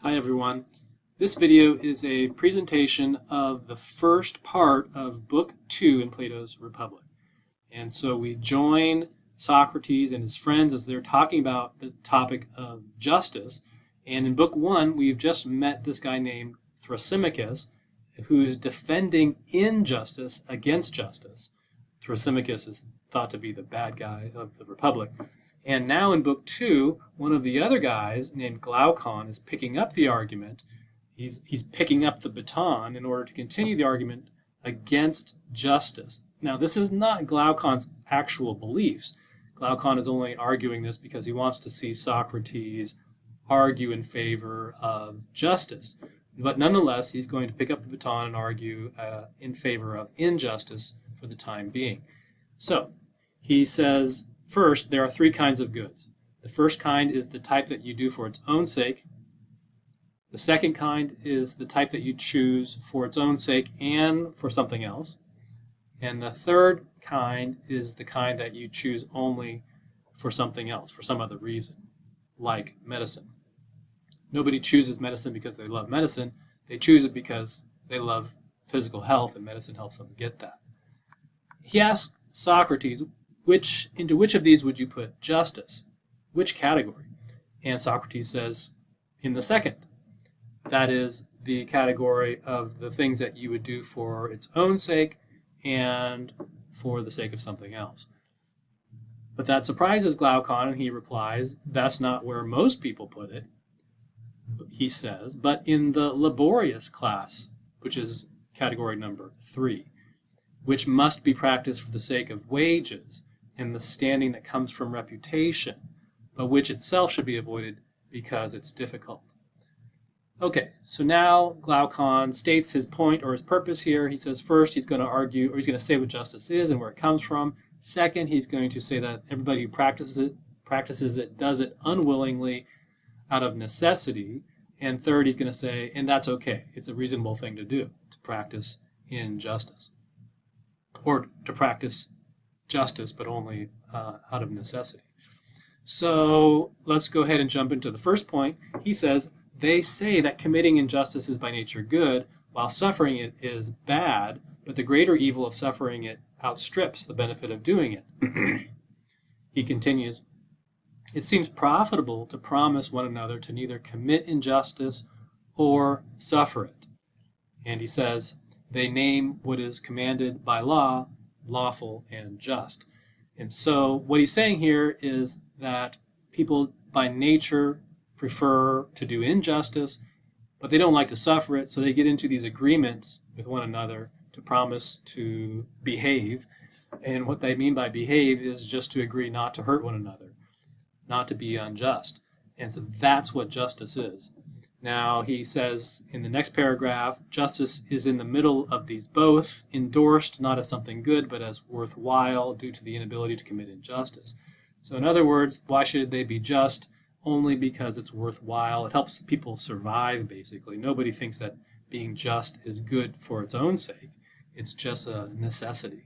Hi everyone. This video is a presentation of the first part of Book 2 in Plato's Republic. And so we join Socrates and his friends as they're talking about the topic of justice. And in Book 1, we've just met this guy named Thrasymachus, who's defending injustice against justice. Thrasymachus is thought to be the bad guy of the Republic. And now in Book 2, one of the other guys named Glaucon is picking up the argument. He's picking up the baton in order to continue the argument against justice. Now, this is not Glaucon's actual beliefs. Glaucon is only arguing this because he wants to see Socrates argue in favor of justice. But nonetheless, he's going to pick up the baton and argue in favor of injustice for the time being. So, he says, first, there are three kinds of goods. The first kind is the type that you do for its own sake. The second kind is the type that you choose for its own sake and for something else. And the third kind is the kind that you choose only for something else, for some other reason, like medicine. Nobody chooses medicine because they love medicine. They choose it because they love physical health, and medicine helps them get that. He asks Socrates, into which of these would you put justice? Which category? And Socrates says, in the second. That is the category of the things that you would do for its own sake and for the sake of something else. But that surprises Glaucon, and he replies, that's not where most people put it. He says, but in the laborious class, which is category number 3, which must be practiced for the sake of wages and the standing that comes from reputation, but which itself should be avoided because it's difficult. Okay, so now Glaucon states his point or his purpose here. He says first he's going to argue, or he's going to say what justice is and where it comes from. Second, he's going to say that everybody who practices it does it unwillingly out of necessity. And third, he's going to say, and that's okay. It's a reasonable thing to do, to practice injustice. Or to practice justice, but only out of necessity. So let's go ahead and jump into the first point. He says, they say that committing injustice is by nature good, while suffering it is bad, but the greater evil of suffering it outstrips the benefit of doing it. He continues, it seems profitable to promise one another to neither commit injustice or suffer it. And he says, they name what is commanded by law, lawful and just. And so what he's saying here is that people by nature prefer to do injustice, but they don't like to suffer it, so they get into these agreements with one another to promise to behave. And what they mean by behave is just to agree not to hurt one another, not to be unjust. And so that's what justice is. Now, he says in the next paragraph, justice is in the middle of these both, endorsed not as something good, but as worthwhile due to the inability to commit injustice. So in other words, why should they be just? Only because it's worthwhile. It helps people survive, basically. Nobody thinks that being just is good for its own sake. It's just a necessity.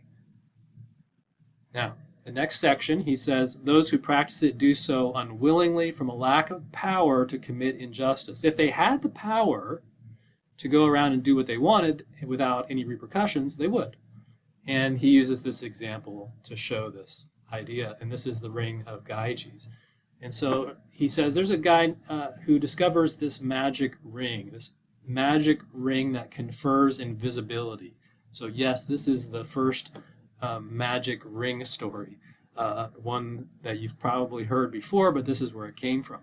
Now, the next section, he says, those who practice it do so unwillingly from a lack of power to commit injustice. If they had the power to go around and do what they wanted without any repercussions, they would. And he uses this example to show this idea, and this is the Ring of Gyges. And so he says there's a guy who discovers this magic ring that confers invisibility. So yes, this is the first magic ring story, one that you've probably heard before, but this is where it came from.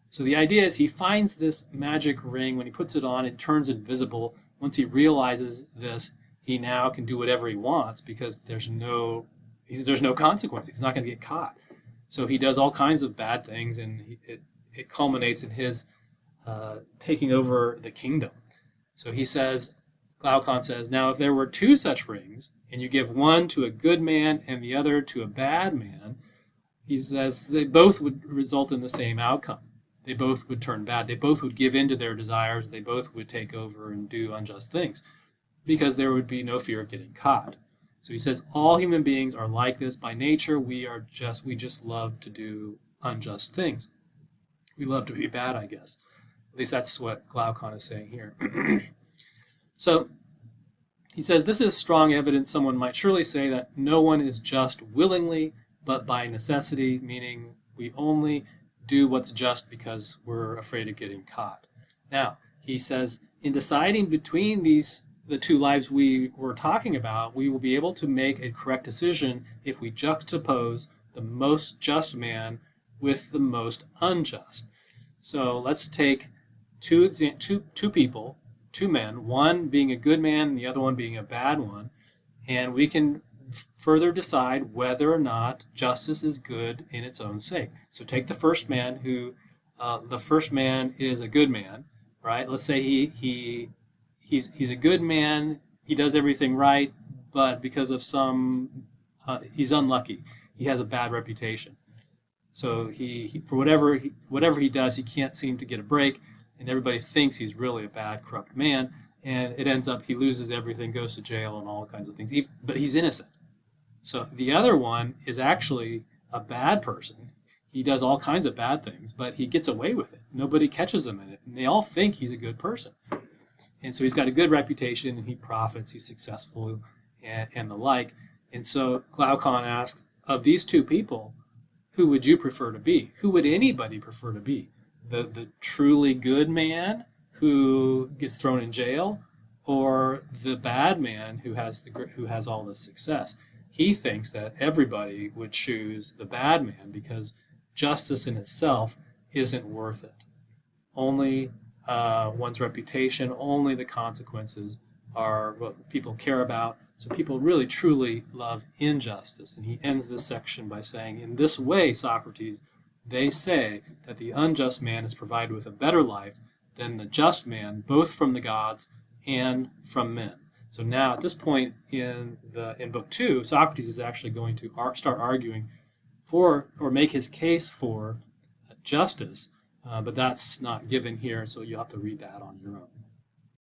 So the idea is he finds this magic ring. When he puts it on, it turns invisible. Once he realizes this, he now can do whatever he wants because there's no consequence. He's not going to get caught. So he does all kinds of bad things, and it culminates in his taking over the kingdom. So he says, Glaucon says, now if there were two such rings, and you give one to a good man and the other to a bad man, he says they both would result in the same outcome. They both would turn bad. They both would give in to their desires. They both would take over and do unjust things because there would be no fear of getting caught. So he says all human beings are like this by nature. We just love to do unjust things. We love to be bad, I guess. At least that's what Glaucon is saying here. So he says, this is strong evidence someone might surely say that no one is just willingly, but by necessity, meaning we only do what's just because we're afraid of getting caught. Now, he says, in deciding between the two lives we were talking about, we will be able to make a correct decision if we juxtapose the most just man with the most unjust. So let's take two people, two men, one being a good man and the other one being a bad one, and we can further decide whether or not justice is good in its own sake. So take the first man the first man is a good man, right? Let's say he's a good man, he does everything right, but because of he's unlucky. He has a bad reputation. So he for whatever he does, he can't seem to get a break, and everybody thinks he's really a bad, corrupt man, and it ends up he loses everything, goes to jail, and all kinds of things. But he's innocent. So the other one is actually a bad person. He does all kinds of bad things, but he gets away with it. Nobody catches him in it, and they all think he's a good person. And so he's got a good reputation, and he profits, he's successful, and the like. And so Glaucon asks, of these two people, who would you prefer to be? Who would anybody prefer to be? The truly good man who gets thrown in jail, or the bad man who has all the success? He thinks that everybody would choose the bad man because justice in itself isn't worth it. Only one's reputation, only the consequences are what people care about. So people really truly love injustice. And he ends this section by saying, in this way, Socrates, they say that the unjust man is provided with a better life than the just man, both from the gods and from men. So now at this point in book 2, Socrates is actually going to start arguing for, or make his case for, justice, but that's not given here, so you'll have to read that on your own.